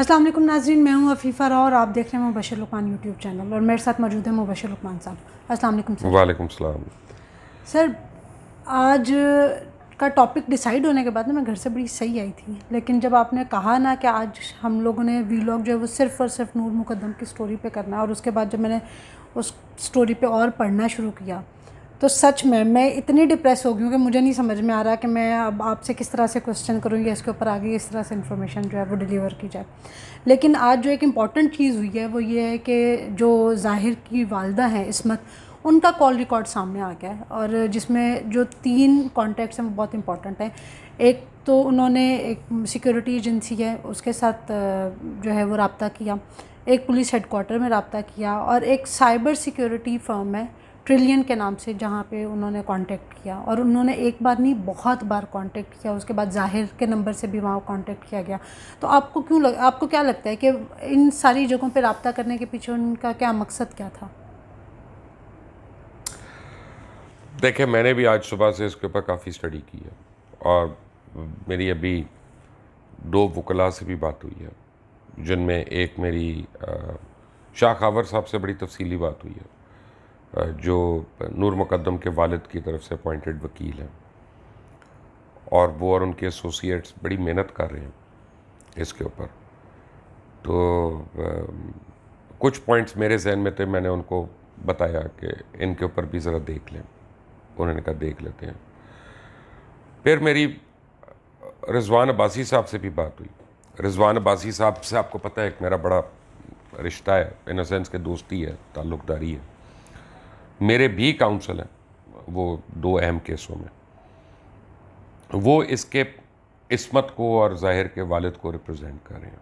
अस्सलाम वालेकुम नाज़रीन, मैं हूँ अफ़ीफ़ा राव और आप देख रहे हैं मुबशर लुकमान यूट्यूब चैनल और मेरे साथ मौजूद है मुबशर लुकमान साहब। अस्सलाम वालेकुम सर। वालेकुम सलाम। सर, आज का टॉपिक डिसाइड होने के बाद ना मैं घर से बड़ी सही आई थी, लेकिन जब आपने कहा ना कि आज हम लोगों ने वीलॉग जो है वो सिर्फ़ और सिर्फ नूर मुक़द्दम की स्टोरी पे करना है, और उसके बाद जब मैंने उस स्टोरी पे और पढ़ना शुरू किया तो सच में मैं इतनी डिप्रेस हो गई हूँ कि मुझे नहीं समझ में आ रहा कि मैं अब आपसे किस तरह से क्वेश्चन करूँ या इसके ऊपर आगे इस तरह से इन्फॉर्मेशन जो है वो डिलीवर की जाए। लेकिन आज जो एक इम्पॉर्टेंट चीज़ हुई है वो ये है कि जो ज़ाहिर की वालदा हैं इस्मत, उनका कॉल रिकॉर्ड सामने आ गया है, और जिसमें जो 3 कॉन्टैक्ट्स हैं वो बहुत इंपॉर्टेंट हैं। एक तो उन्होंने एक सिक्योरिटी एजेंसी है उसके साथ जो है वो रब्ता किया, एक पुलिस हेडक्वार्टर में रब्ता किया, और एक साइबर सिक्योरिटी फर्म है ट्रिलियन के नाम से जहाँ पे उन्होंने कांटेक्ट किया, और उन्होंने एक बार नहीं बहुत बार कांटेक्ट किया। उसके बाद ज़ाहिर के नंबर से भी वहाँ कांटेक्ट किया गया। तो आपको क्या लगता है कि इन सारी जगहों पे रब्ता करने के पीछे उनका क्या मकसद क्या था? देखिए, मैंने भी आज सुबह से इसके ऊपर काफ़ी स्टडी की है और मेरी अभी 2 वकला से भी बात हुई है, जिनमें एक मेरी शाह खावर साहब से बड़ी तफसीली बात हुई है, जो नूर मुक़द्दम के वालिद की तरफ से अपॉइंटेड वकील हैं, और वो और उनके एसोसिएट्स बड़ी मेहनत कर रहे हैं इसके ऊपर। तो कुछ पॉइंट्स मेरे जहन में थे, मैंने उनको बताया कि इनके ऊपर भी ज़रा देख लें। उन्होंने कहा देख लेते हैं। फिर मेरी रिजवान अब्बासी साहब से भी बात हुई। रिजवान अब्बासी साहब से आपको पता है एक मेरा बड़ा रिश्ता है, इन सेंस के दोस्ती है, ताल्लुकदारी है। मेरे भी काउंसल हैं वो 2 अहम केसों में। वो इसके इस्मत को और ज़ाहिर के वालिद को रिप्रेजेंट कर रहे हैं,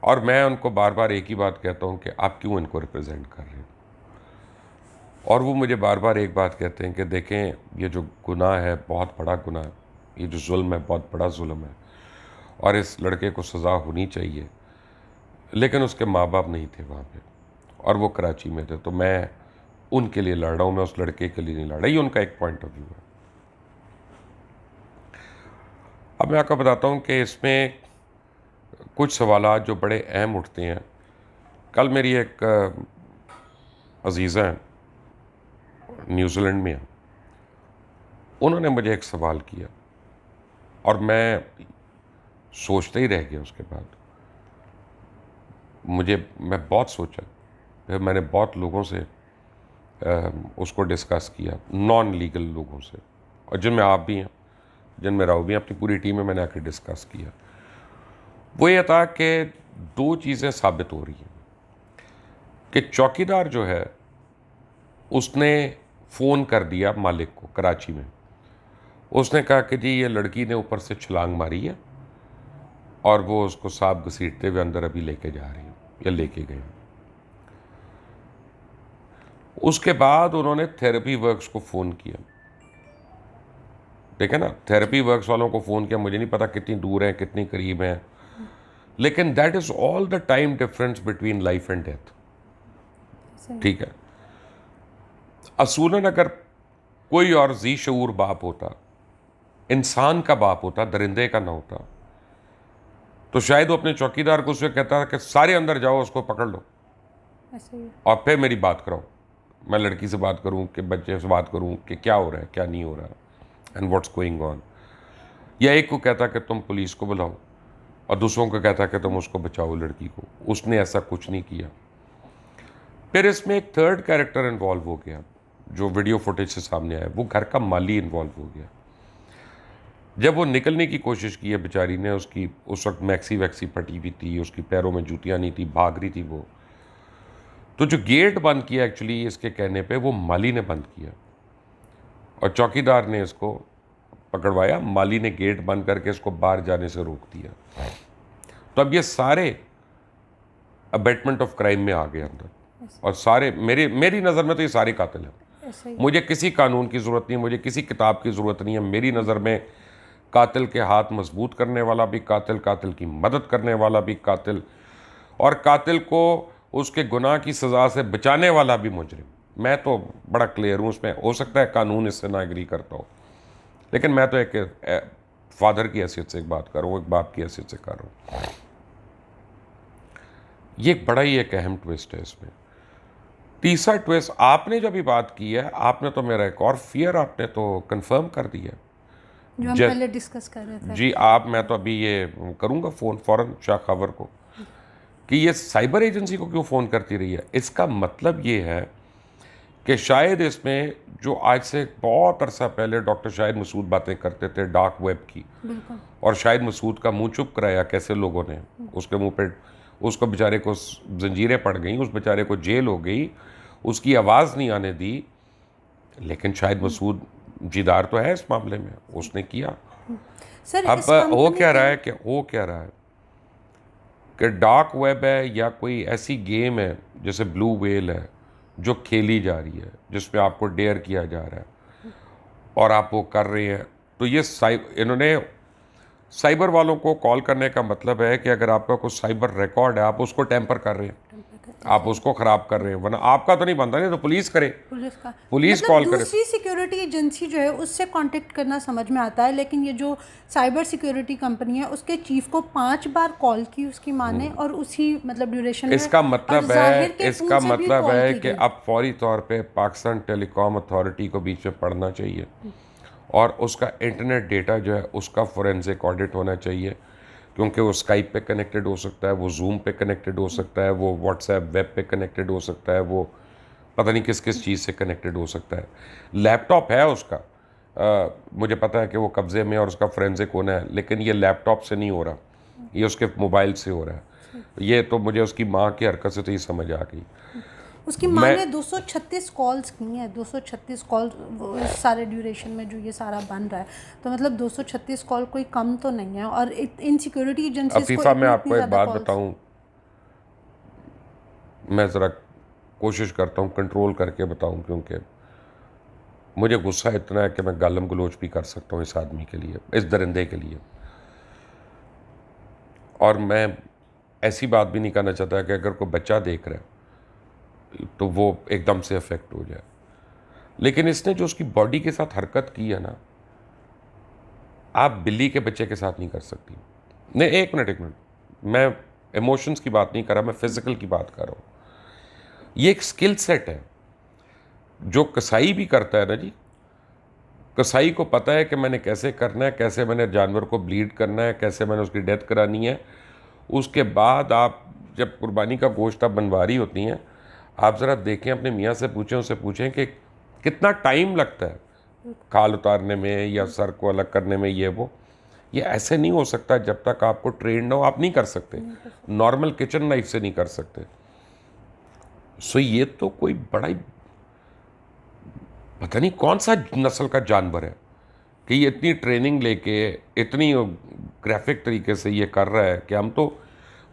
और मैं उनको बार बार एक ही बात कहता हूँ कि आप क्यों इनको रिप्रेजेंट कर रहे हैं। और वो मुझे बार बार एक बात कहते हैं कि देखें, ये जो गुनाह है बहुत बड़ा गुनाह है, ये जो जुल्म है बहुत बड़ा जुल्म है, और इस लड़के को सज़ा होनी चाहिए। लेकिन उसके माँ बाप नहीं थे वहाँ पे, और वो कराची में थे, तो मैं उनके लिए लड़ रहा हूँ, मैं उस लड़के के लिए नहीं लड़ रहा। ये उनका एक पॉइंट ऑफ व्यू है। अब मैं आपको बताता हूँ कि इसमें कुछ सवालात जो बड़े अहम उठते हैं। कल मेरी एक अजीज़ा हैं, न्यूजीलैंड में हैं, उन्होंने मुझे एक सवाल किया और मैं सोचते ही रह गया। उसके बाद मैं बहुत सोचा, फिर मैंने बहुत लोगों से उसको डिस्कस किया, नॉन लीगल लोगों से, और जिनमें आप भी हैं, जिनमें राव भी हैं, अपनी पूरी टीम में मैंने आके डिस्कस किया। वो ये था कि 2 चीज़ें साबित हो रही हैं कि चौकीदार जो है उसने फ़ोन कर दिया मालिक को कराची में। उसने कहा कि जी ये लड़की ने ऊपर से छलांग मारी है और वो उसको सांप घसीटते हुए अंदर अभी लेके जा रही है या लेके गए। उसके बाद उन्होंने थेरेपी वर्क्स को फ़ोन किया। देखें ना, थेरेपी वर्क्स वालों को फ़ोन किया, मुझे नहीं पता कितनी दूर है कितनी करीब है, लेकिन that is all the time difference between life and death. ठीक है, असूलन अगर कोई और जी शऊर बाप होता, इंसान का बाप होता, दरिंदे का ना होता, तो शायद वो अपने चौकीदार को उससे कहता कि सारे अंदर जाओ, उसको पकड़ लो और फिर मेरी बात कराओ। मैं लड़की से बात करूं कि बच्चे से बात करूं कि क्या हो रहा है क्या नहीं हो रहा एंड व्हाट्स गोइंग ऑन। या एक को कहता कि तुम पुलिस को बुलाओ और दूसरों को कहता कि तुम उसको बचाओ लड़की को। उसने ऐसा कुछ नहीं किया। फिर इसमें एक थर्ड कैरेक्टर इन्वॉल्व हो गया जो वीडियो फुटेज से सामने आया। वो घर का माली इन्वॉल्व हो गया। जब वो निकलने की कोशिश की है बेचारी ने, उसकी उस वक्त मैक्सी वैक्सी फटी हुई थी, उसकी पैरों में जूतियाँ नहीं थी, भाग रही थी वो, तो जो गेट बंद किया एक्चुअली इसके कहने पे वो माली ने बंद किया और चौकीदार ने इसको पकड़वाया। माली ने गेट बंद करके इसको बाहर जाने से रोक दिया। तो अब ये सारे अबेटमेंट ऑफ क्राइम में आ गए अंदर, और सारे मेरी नज़र में तो ये सारे कातिल हैं। मुझे किसी कानून की ज़रूरत नहीं है, मुझे किसी किताब की ज़रूरत नहीं है। मेरी नज़र में कातिल के हाथ मजबूत करने वाला भी कातिल, कातिल की मदद करने वाला भी कातिल, और कातिल को उसके गुनाह की सज़ा से बचाने वाला भी मुजरिम। मैं तो बड़ा क्लियर हूँ उसमें। हो सकता है कानून इससे ना एग्री करता हो, लेकिन मैं तो एक फादर की हैसियत से एक बात कर रहा हूँ, एक बाप की हैसियत से कर रहा हूँ। ये एक बड़ा ही एक अहम ट्विस्ट है इसमें। तीसरा ट्विस्ट, आपने जो अभी बात की है, आपने तो मेरा एक और फियर आपने तो कंफर्म कर दिया। जो हम जै- पहले डिस्कस कर रहे थे। जी मैं तो अभी ये करूँगा फ़ोन फ़ौरन शाह खबर को कि ये साइबर एजेंसी को क्यों फ़ोन करती रही है। इसका मतलब ये है कि शायद इसमें जो आज से बहुत अरसा पहले डॉक्टर शाहिद मसूद बातें करते थे डार्क वेब की, बिल्कुल। और शाहिद मसूद का मुंह चुप कराया कैसे लोगों ने, उसके मुंह पे उसको बेचारे को जंजीरें पड़ गई, उस बेचारे को जेल हो गई, उसकी आवाज़ नहीं आने दी। लेकिन शाहिद मसूद जिदार तो है इस मामले में, उसने किया। सर अब इस हो कंपनी क्या रहा के है कि डार्क वेब है या कोई ऐसी गेम है जैसे ब्लू वेल है जो खेली जा रही है, जिसमें आपको डेयर किया जा रहा है और आप वो कर रहे हैं, तो ये इन्होंने साइबर वालों को कॉल करने का मतलब है कि अगर आपका कोई साइबर रिकॉर्ड है, आप उसको टेम्पर कर रहे हैं, आप उसको ख़राब कर रहे हैं, वरना आपका तो नहीं बनता, नहीं तो पुलिस करे, पुलिस का पुलिस मतलब कॉल करे। दूसरी सिक्योरिटी एजेंसी जो है उससे कांटेक्ट करना समझ में आता है, लेकिन ये जो साइबर सिक्योरिटी कंपनी है उसके चीफ को 5 बार कॉल की उसकी माँ ने, और उसी मतलब ड्यूरेशन में, इसका और मतलब जाहिर के है फोन से भी कॉल की कि गई। अब फौरी तौर पे पाकिस्तान टेलीकॉम अथॉरिटी को बीच में पड़ना चाहिए और उसका इंटरनेट डेटा जो है उसका फोरेंसिक ऑडिट होना चाहिए, क्योंकि वो स्काइप पे कनेक्टेड हो सकता है, वो जूम पे कनेक्टेड हो सकता है, वो व्हाट्सएप वेब पे कनेक्टेड हो सकता है, वो पता नहीं किस किस चीज़ से कनेक्टेड हो सकता है। लैपटॉप है उसका, मुझे पता है कि वो कब्ज़े में और उसका फोरेंसिक होना है, लेकिन ये लैपटॉप से नहीं हो रहा, ये उसके मोबाइल से हो रहा है। ये तो मुझे उसकी माँ की हरकत से तो ये समझ आ गई। उसकी माँ मैं ने 236 कॉल्स की हैं, 236 कॉल सारे ड्यूरेशन में जो ये सारा बन रहा है, तो मतलब 236 कॉल कोई कम तो नहीं है। और इन सिक्योरिटी एजेंसीज को अफीफ़ा, मैं इतनी आपको एक ज़्यादा बात कॉल्स। बताऊं, मैं ज़रा कोशिश करता हूं कंट्रोल करके बताऊं, क्योंकि मुझे गुस्सा इतना है कि मैं गालम गलोच भी कर सकता हूं इस आदमी के लिए, इस दरिंदे के लिए। और मैं ऐसी बात भी नहीं करना चाहता कि अगर कोई बच्चा देख रहा है तो वो एकदम से अफेक्ट हो जाए, लेकिन इसने जो उसकी बॉडी के साथ हरकत की है ना, आप बिल्ली के बच्चे के साथ नहीं कर सकती। नहीं, एक मिनट, मैं इमोशंस की बात नहीं कर रहा, मैं फिजिकल की बात कर रहा हूँ। ये एक स्किल सेट है जो कसाई भी करता है ना जी। कसाई को पता है कि मैंने कैसे करना है, कैसे मैंने जानवर को ब्लीड करना है, कैसे मैंने उसकी डेथ करानी है। उसके बाद आप जब कुर्बानी का गोश्त आप बनवा रही होती हैं, आप ज़रा देखें, अपने मियाँ से पूछें, उससे पूछें कि कितना टाइम लगता है खाल उतारने में या सर को अलग करने में, ये वो। ये ऐसे नहीं हो सकता जब तक आपको ट्रेन ना हो, आप नहीं कर सकते, नॉर्मल किचन नाइफ से नहीं कर सकते। सो ये तो कोई बड़ा ही पता नहीं कौन सा नस्ल का जानवर है कि ये इतनी ट्रेनिंग लेके इतनी ग्राफिक तरीके से ये कर रहा है कि हम तो,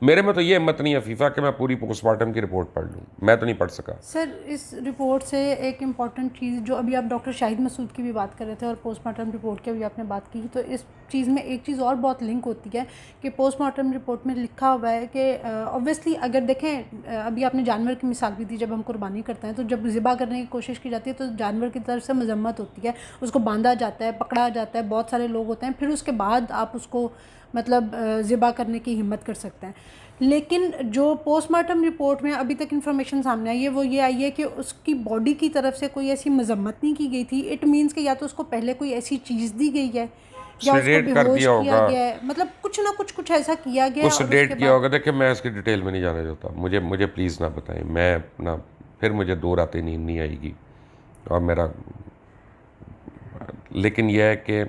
मेरे में तो ये हिम्मत नहीं है फीफा कि मैं पूरी पोस्टमार्टम की रिपोर्ट पढ़ लूँ, मैं तो नहीं पढ़ सका। सर इस रिपोर्ट से एक इम्पॉर्टेंट चीज़, जो अभी आप डॉक्टर शाहिद मसूद की भी बात कर रहे थे और पोस्टमार्टम रिपोर्ट की भी आपने बात की, तो इस चीज़ में एक चीज़ और बहुत लिंक होती है कि पोस्टमार्टम रिपोर्ट में लिखा हुआ है कि ऑब्वियसली अगर देखें, अभी आपने जानवर की मिसाल भी दी, जब हम कुर्बानी करते हैं तो जब ज़िबा करने की कोशिश की जाती है तो जानवर की तरफ से मजम्मत होती है, उसको बांधा जाता है, पकड़ा जाता है, बहुत सारे लोग होते हैं, फिर उसके बाद आप उसको मतलब ज़िबा करने की हिम्मत कर सकते हैं। लेकिन जो पोस्टमार्टम रिपोर्ट में अभी तक इन्फॉर्मेशन सामने आई है वो ये आई है कि उसकी बॉडी की तरफ से कोई ऐसी मजम्मत नहीं की गई थी। इट मीन्स कि या तो उसको पहले कोई ऐसी चीज़ दी गई है या उसको सेडेट कर बेहोश दिया किया होगा, गया है, मतलब कुछ ना कुछ ऐसा किया गया कुछ है और सेडेट उसके किया बाद होगा। देखिए, मैं इसकी डिटेल में नहीं जाना चाहता, मुझे प्लीज़ ना बताएं, मैं अपना फिर मुझे 2 रातें नींद नहीं आएगी और मेरा, लेकिन यह है कि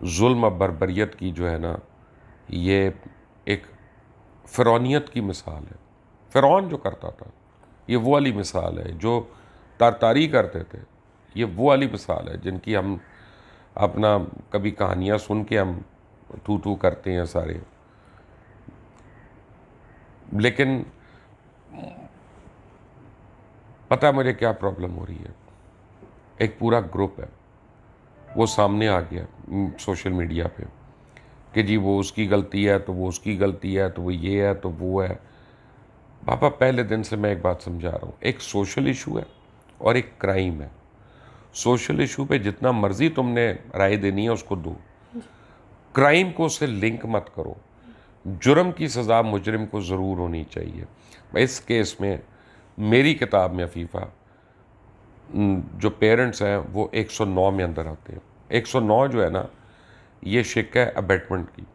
जुल्म बर्बरियत की जो है ना, ये एक फ़िरौनियत की मिसाल है। फ़िरौन जो करता था, ये वो वाली मिसाल है। जो तारतारी करते थे, ये वो वाली मिसाल है जिनकी हम अपना कभी कहानियाँ सुन के हम टू टू करते हैं सारे। लेकिन पता है मुझे क्या प्रॉब्लम हो रही है? एक पूरा ग्रुप है, वो सामने आ गया सोशल मीडिया पे कि जी वो उसकी गलती है तो वो उसकी गलती है, तो वो ये है तो वो है। पापा, पहले दिन से मैं एक बात समझा रहा हूँ, एक सोशल इशू है और एक क्राइम है। सोशल इशू पे जितना मर्जी तुमने राय देनी है उसको दो, क्राइम को उससे लिंक मत करो। जुर्म की सज़ा मुजरिम को ज़रूर होनी चाहिए। इस केस में मेरी किताब में अफीफ़ा जो पेरेंट्स हैं वो 109 में अंदर आते हैं। 109 जो है ना, ये शिक है अबेटमेंट की।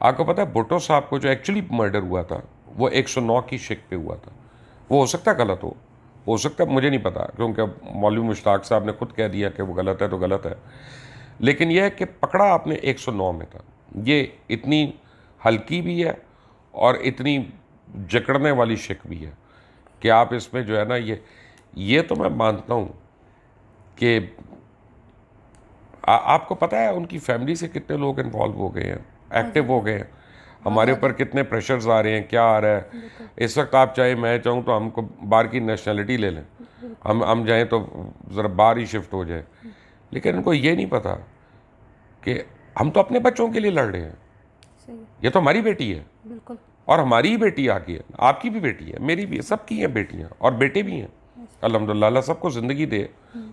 आपको पता है भुट्टो साहब को जो एक्चुअली मर्डर हुआ था वो 109 की शिक पे हुआ था। वो हो सकता है गलत हो सकता है, मुझे नहीं पता, क्योंकि मौलवी मुश्ताक साहब ने खुद कह दिया कि वो गलत है तो गलत है। लेकिन यह है कि पकड़ा आपने 109 में था। ये इतनी हल्की भी है और इतनी जकड़ने वाली शिक भी है कि आप इसमें जो है ना, ये तो मैं मानता हूँ कि आपको पता है उनकी फैमिली से कितने लोग इन्वॉल्व हो गए हैं, एक्टिव हो गए हैं। हमारे ऊपर कितने प्रेशर्स आ रहे हैं, क्या आ रहा है। इस वक्त आप चाहे मैं चाहूँ तो हमको बाहर की नेशनलिटी ले लें, हम जाएं तो ज़रा बाहर ही शिफ्ट हो जाए। लेकिन उनको ये नहीं पता कि हम तो अपने बच्चों के लिए लड़ रहे हैं। ये तो हमारी बेटी है, बिल्कुल, और हमारी ही बेटी आगे है, आपकी भी बेटी है, मेरी भी है, सबकी हैं बेटियां और बेटे भी हैं। अल्हम्दुलिल्लाह, अल्लाह सबको ज़िंदगी दे,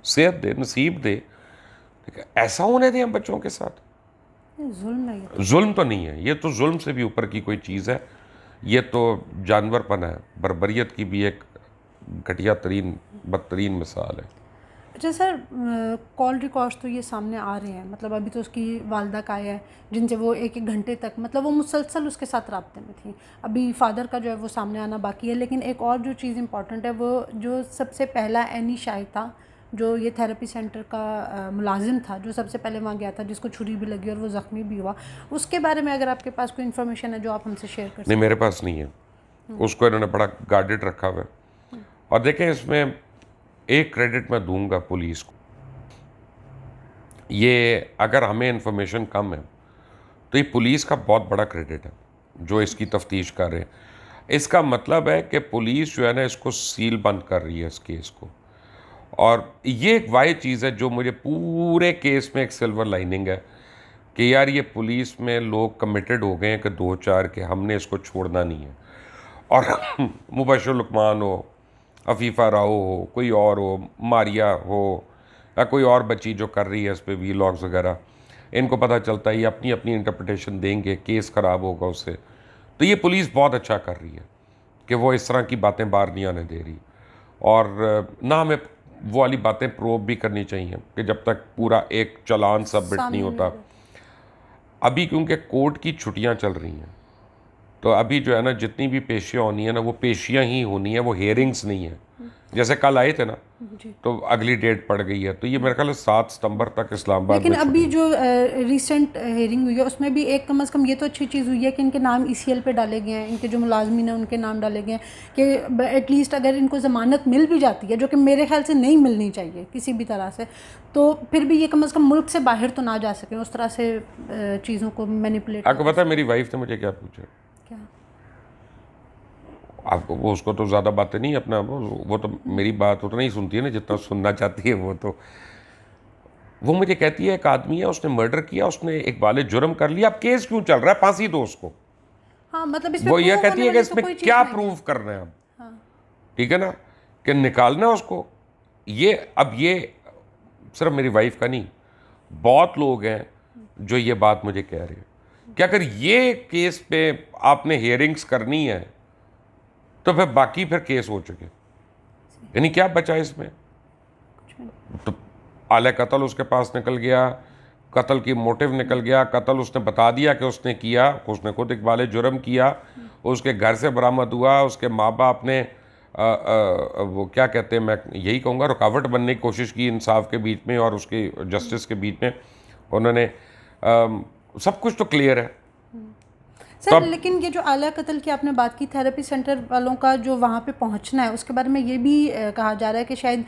सेहत दे, नसीब दे। ऐसा होने दें हम बच्चों के साथ? जुल्म है ये। जुल्म तो नहीं है, ये तो जुल्म से भी ऊपर की कोई चीज़ है। ये तो जानवरपन है, बर्बरियत की भी एक घटिया तरीन बदतरीन मिसाल है। अच्छा सर, कॉल रिकॉर्ड्स तो ये सामने आ रहे हैं, मतलब अभी तो उसकी वालदा का आया है जिनसे वो एक एक घंटे तक, मतलब वो मुसलसल उसके साथ राब्ते में थी। अभी फादर का जो है वो सामने आना बाकी है। लेकिन एक और जो चीज़ इंपॉर्टेंट है, वो जो सबसे पहला एनी शाय था, जो ये थेरेपी सेंटर का मुलाजिम था, जो सबसे पहले वहाँ गया था, जिसको छुरी भी लगी और वो ज़ख्मी भी हुआ, उसके बारे में अगर आपके पास कोई इन्फॉर्मेशन है जो आप हमसे शेयर कर नहीं, सकते मेरे पास नहीं है। उसको इन्होंने बड़ा गार्डेड रखा हुआ है। और देखें, इसमें एक क्रेडिट मैं दूंगा पुलिस को। ये अगर हमें इन्फॉर्मेशन कम है तो ये पुलिस का बहुत बड़ा क्रेडिट है जो इसकी तफ्तीश कर रहे हैं। इसका मतलब है कि पुलिस जो है ना, इसको सील बंद कर रही है इस केस को। और ये एक वाही चीज़ है जो मुझे पूरे केस में एक सिल्वर लाइनिंग है कि यार ये पुलिस में लोग कमिटेड हो गए हैं कि दो चार के हमने इसको छोड़ना नहीं है। और मुबशर लुकमान हो, अफीफ़ा राव हो, कोई और हो, मारिया हो, या कोई और बच्ची जो कर रही है इस पर वीलॉग्स वगैरह, इनको पता चलता है ये अपनी अपनी इंटरप्रिटेशन देंगे, केस ख़राब होगा उससे। तो ये पुलिस बहुत अच्छा कर रही है कि वो इस तरह की बातें बाहर नहीं आने दे रही। और ना हमें वो वाली बातें प्रोब भी करनी चाहिए कि जब तक पूरा एक चालान सबमिट नहीं होता। अभी क्योंकि कोर्ट की छुट्टियां चल रही हैं, तो अभी जो है ना, जितनी भी पेशियाँ होनी है ना, वो पेशियाँ ही होनी है, वो हेयरिंग्स नहीं है। जैसे कल आए थे ना, तो अगली डेट पड़ गई है। तो ये मेरे ख्याल है 7 सितंबर तक इस्लामाबाद लेकिन में अभी जो रिसेंट हेयरिंग हुई है उसमें भी एक कम से कम ये तो अच्छी चीज़ हुई है कि इनके नाम ECL पे डाले गए हैं, इनके जो मुलाजमीन हैं उनके नाम डाले गए हैं कि एटलीस्ट अगर इनको ज़मानत मिल भी जाती है, जो कि मेरे ख्याल से नहीं मिलनी चाहिए किसी भी तरह से, तो फिर भी ये कम से कम मुल्क से बाहर तो ना जा सकें उस तरह से चीज़ों को मैनिपुलेट। आपको पता है मेरी वाइफ ने मुझे क्या पूछा? क्या? आपको वो, उसको तो ज़्यादा बातें नहीं अपना, वो तो मेरी बात उतना ही सुनती है ना जितना सुनना चाहती है। वो मुझे कहती है एक आदमी है, उसने मर्डर किया, उसने एक वाले जुर्म कर लिया, अब केस क्यों चल रहा है, फांसी दो उसको। हाँ, मतलब इसमें वो ये कहती है कि तो इसमें क्या प्रूव करना है अब। ठीक है ना, कि निकालना उसको। अब ये सिर्फ मेरी वाइफ का नहीं, बहुत लोग हैं जो ये बात मुझे कह रहे हैं कि अगर ये केस पे आपने हियरिंग्स करनी है तो फिर बाकी फिर केस हो चुके, यानी क्या बचा इसमें? तो आले कत्ल उसके पास निकल गया, कत्ल की मोटिव निकल गया, कत्ल उसने बता दिया कि उसने किया, उसने खुद इकबाल जुर्म किया, उसके घर से बरामद हुआ, उसके माँ बाप ने वो क्या कहते हैं, मैं यही कहूँगा, रुकावट बनने की कोशिश की इंसाफ के बीच में और उसके जस्टिस के बीच में। उन्होंने सब कुछ तो क्लियर है सर। लेकिन ये जो आला कत्ल की आपने बात की, थेरेपी सेंटर वालों का जो वहाँ पे पहुँचना है, उसके बारे में ये भी कहा जा रहा है कि शायद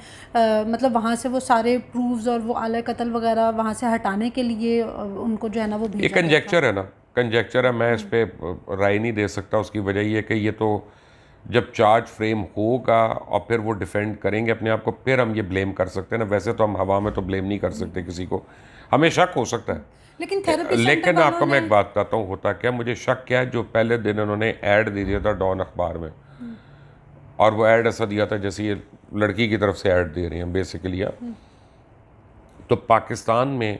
मतलब वहाँ से वो सारे प्रूफ्स और वो आला कत्ल वगैरह वहाँ से हटाने के लिए उनको जो है ना वो भेजा। ये कंजेक्चर है ना, कंजेक्चर है, मैं इस पर राय नहीं दे सकता। उसकी वजह ये कि ये तो जब चार्ज फ्रेम होगा और फिर वो डिफेंड करेंगे अपने आप को, फिर हम ये ब्लेम कर सकते हैं ना। वैसे तो हम हवा में तो ब्लेम नहीं कर सकते किसी को, हमें शक हो सकता है। लेकिन आपको मैं एक बात बताता हूँ होता क्या, मुझे शक क्या है, जो पहले दिन उन्होंने ऐड दे दिया था डॉन अखबार में, और वो ऐड ऐसा दिया था जैसे ये लड़की की तरफ से ऐड दे रही हैं बेसिकली। तो पाकिस्तान में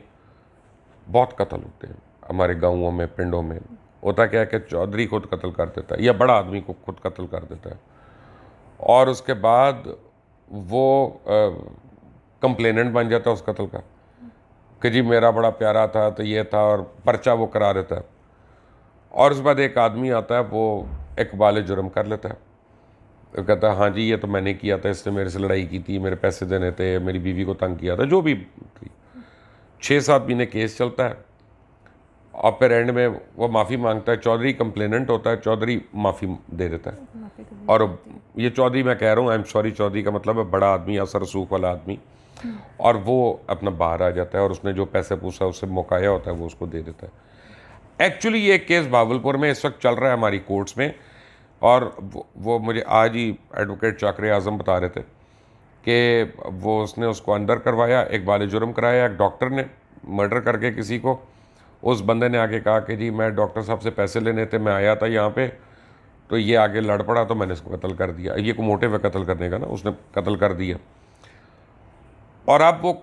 बहुत कत्ल होते हैं, हमारे गाँवों में, पिंडों में, होता क्या है कि चौधरी खुद कत्ल कर देता है या बड़ा आदमी को खुद कत्ल कर देता है, और उसके बाद वो कंप्लेनेंट बन जाता है उस कत्ल का कि जी मेरा बड़ा प्यारा था तो ये था, और पर्चा वो करा देता है। और उसके बाद एक आदमी आता है, वो इकबाल जुर्म कर लेता है, तो कहता है हाँ जी ये तो मैंने किया था, इसने मेरे से लड़ाई की थी, मेरे पैसे देने थे, मेरी बीवी को तंग किया था, जो भी थी। 6-7 महीने केस चलता है और फिर एंड में वो माफ़ी मांगता है। चौधरी कंप्लेनेंट होता है, चौधरी माफ़ी दे देता है। और ये चौधरी मैं कह रहा हूँ, आई एम सॉरी, चौधरी का मतलब है बड़ा आदमी, असर रसूख वाला आदमी, और वो अपना बाहर आ जाता है और उसने जो पैसे पूछा उससे मुकाया होता है वो उसको दे देता है। एक्चुअली ये केस भावलपुर में इस वक्त चल रहा है हमारी कोर्ट्स में, और वो मुझे आज ही एडवोकेट चाकर आज़म बता रहे थे कि वो उसने उसको अंदर करवाया, इकबाल जुर्म कराया। एक डॉक्टर ने मर्डर करके किसी को, उस बंदे ने आके कहा कि जी मैं डॉक्टर साहब से पैसे लेने थे, मैं आया था यहाँ पे, तो ये आगे लड़ पड़ा तो मैंने इसको कत्ल कर दिया। ये को मोटिव है कत्ल करने का ना, उसने कत्ल कर दिया। और अब वो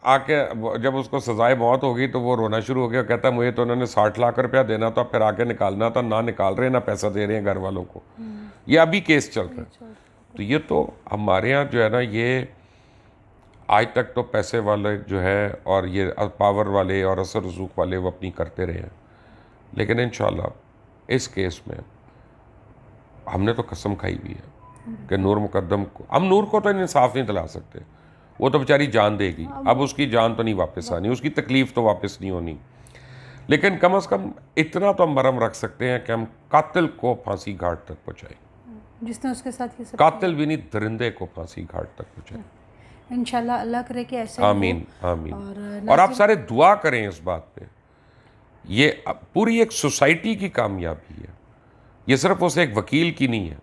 आके जब उसको सजाए मौत होगी तो वो रोना शुरू हो गया, कहता है मुझे तो उन्होंने 60 लाख रुपया देना था, फिर आके निकालना था, ना निकाल रहे ना पैसा दे रहे हैं घर वालों को। ये अभी केस चल रहा है। तो ये तो हमारे यहाँ जो है ना, ये आज तक तो पैसे वाले जो है और ये पावर वाले और असर रसूख वाले वो अपनी करते रहे हैं, लेकिन इंशाल्लाह इस केस में हमने तो कसम खाई हुई है कि नूर मुकद्दम को, हम नूर को तो इंसाफ नहीं दिला सकते, वो तो बेचारी जान देगी, अब उसकी जान तो नहीं वापस आनी, उसकी तकलीफ़ तो वापस नहीं होनी, लेकिन कम से कम इतना तो हम मरम रख सकते हैं कि हम कातिल को फांसी घाट तक पहुँचाएं, जिसने उसके साथ ये सब कातिल भी नहीं, दरिंदे को फांसी घाट तक पहुँचाएं। इंशाल्लाह अल्लाह करे कि ऐसा ही हो। आमीन आमीन। और आप सारे दुआ करें इस बात पे। ये पूरी एक सोसाइटी की कामयाबी है, ये सिर्फ उस एक वकील की नहीं है,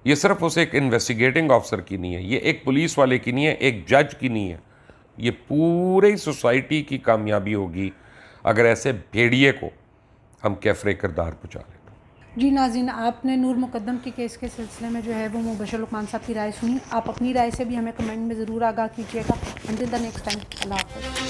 ये सिर्फ उस एक इन्वेस्टिगेटिंग ऑफिसर की नहीं है, ये एक पुलिस वाले की नहीं है, एक जज की नहीं है, ये पूरी सोसाइटी की कामयाबी होगी अगर ऐसे भेड़िए को हम कैफरे किरदार पहुँचा लें। जी नाज़रीन, आपने नूर मुकद्दम के केस के सिलसिले में जो है वो मुबशर लुकमान साहब की राय सुनी। आप अपनी राय से भी हमें कमेंट में ज़रूर आगाह कीजिएगा। अंटिल द नेक्स्ट टाइम, अल्लाह हाफ़िज़।